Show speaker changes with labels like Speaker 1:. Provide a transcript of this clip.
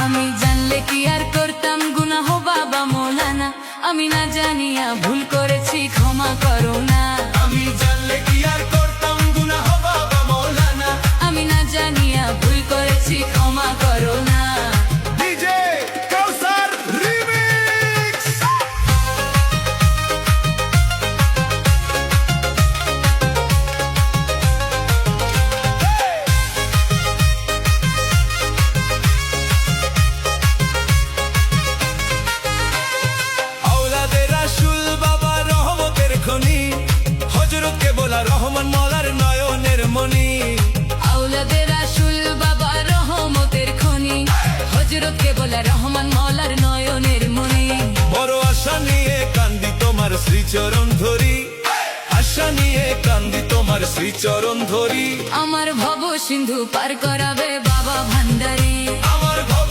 Speaker 1: আমি জানলে কি আর করতাম গুনাহ বাবা মৌলানা, আমি না জানিয়া ভুল করেছি ক্ষমা করো না।
Speaker 2: আমি জানলে কি আর করতাম গুনাহ বাবা মৌলানা,
Speaker 1: আমি না জানিয়া ভুল করেছি ক্ষমা করো না।
Speaker 2: ডিজে কাউসার রিমিক্স। আওলাদে রাসূল বাবা রহমতের খনি, হযরত কেবলা রহমান মওলার নয়নের মনি।
Speaker 1: আওলাদে রাসূল বাবা রহমতের খনি, হযরত কেবলা রহমান মওলার নয়নের মনি।
Speaker 2: বড় আশা নিয়ে কান্দি তোমার শ্রীচরণ ধরি, আশা নিয়ে কান্দি তোমার শ্রীচরণ ধরি।
Speaker 1: আমার ভব সিন্ধু পার করাবে বাবা ভান্ডারী,
Speaker 2: আমার ভব